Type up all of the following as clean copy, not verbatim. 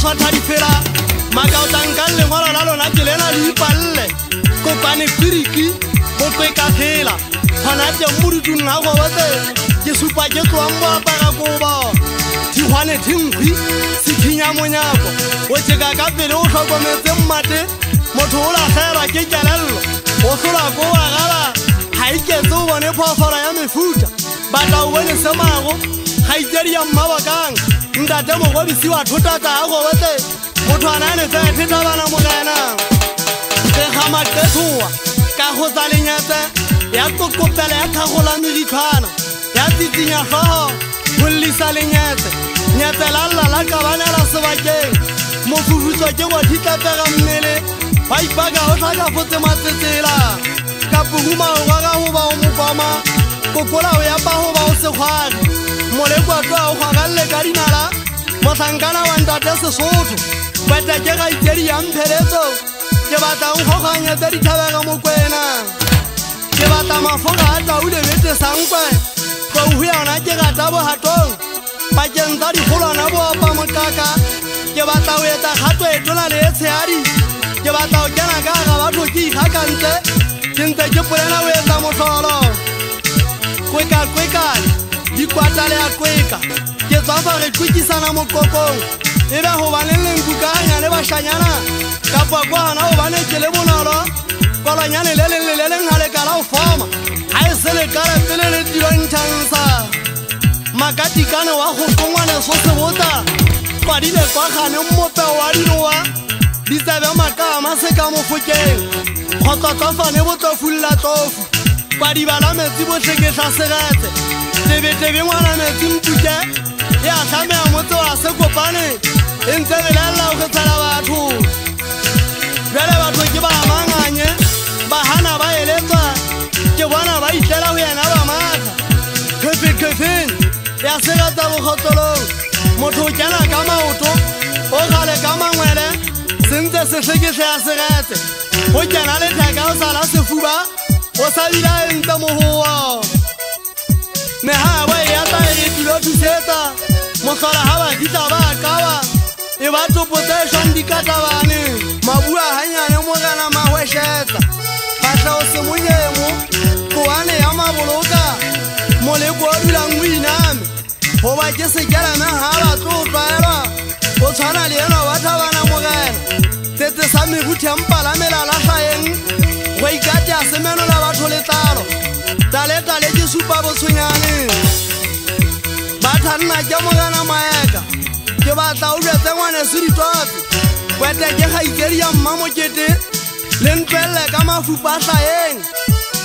swatha difela makaotankang lengwalo la lona ke lena le ipalle kopane kiriki go kweka phela gona teng modutung ga go botse ke supa ke tloang mo apara koba thigwane thinkgwi se thinya monyako o tšeka ka pele o tlhokometse mmate motho o latlhelwa ke kelello o hlola ko wa gala ga iketse o bone phoofolo ya mefuta batla o bone semago ga itsedi ya mmabakang ntate mogobisi wa thotatsa a go botse motho a nane tse theta bana mogena ge gama qethoa ka go tsa lenyetse ya kokopela ya kgagola meditlhwana ya tsitsinya tlhogo go llesa lenyetse nyetse la lla la kabanela sebakeng mofufutso ke go thitlatsega mmele ba ipaka go tlhakafotse matsetsela ka poguma go ga go ba o mopama kokola o ya ba go ba o sekgwari molekwato a o gagalle ka dinala motlhankana wa ntate Sesotho bata ke ga itsedi ya mpheletso ke batla o kgoganyetse dithabega mokwena ke batla mafoka a taule bete sankwe go ho yana ke gata bohatong bakeng tsa dikgolwana bo opa mokaka ke batla o etsa kgato e tona le etshehadi ke batla o kena ka ga batho ke ikgakantse ke ntse ke polena o etsa mohlolo kweka dikwata le a kweka ke tswafa re kwekisana mokokong ebe go ba le lenkukanya le bashanyana kapa kwa hana o bane ke le bonolo kolonyane le leng ga le kala o foma ga e se le kala pele le dilontšhansa makatikane wa go kongwane so se bota kwadile kwa gane mmopeo wa dinoa ditsebe makama se ka mofokeng kgotlotofane botlofulla tlofu kwadibala metsi botlhe ke tlhaseretse tebetebe ngwana metsi mpuke e a tlamea motse wa se kopane e ntse belelela go tshela batho jale batho ke ba amanganye ba hana ba eletswa ke bona ba itlela go yena ba matha khefeng ya segatsa bokgotlolong motho o kena ka maoto o gale ka mangwele sentse setlheketlhe ya seretse o kena letheka o sala sefuba o sa bila e ntse mogoa mehabo e ya taere tilo thusetsa motlhola ga ba kitla ba kawa e ba topotseešwang dikatabane mabua ganyane mogena mahwešetsa batla o se monyemo koane ya maboloka moleko o dulang o iname goba ke sekeleme ga batlo o tlwaelwa o tshwana le ena wa thabana mogena tetse sa meruthempala tlhaeng go ikate a semenola batho letlalo taletale ke supa botshwenyane bathanna ke mogena maeka ke batla o jetse ngwane se ditotse kwete ke ga itsedi ya mmamokete le ntwelele ka mafupa tlhaeng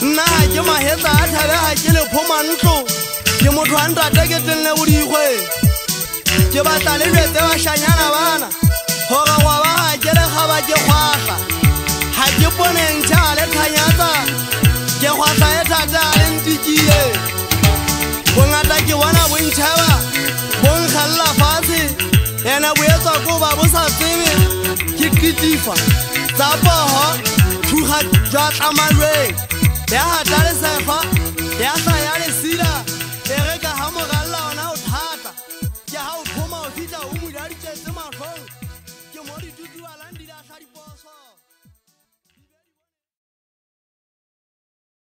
nna ga ke mahetsa a thabega ke lephomantlo ke motho a ntateketeng le bodikgwe ke batla le jetse bashanyana bana gore goa ba ga ke lekgaba ke kgwatlha ga ke poneng tšha le thanyatsa ke kgwatlha e thata a le ntikile bongata ke bona bontšhaba bonkgalela fatshe ena boetswa ko ba bo sa tsebe ke ketifa tsa pogo thuga jwa tlamalweng ya gata le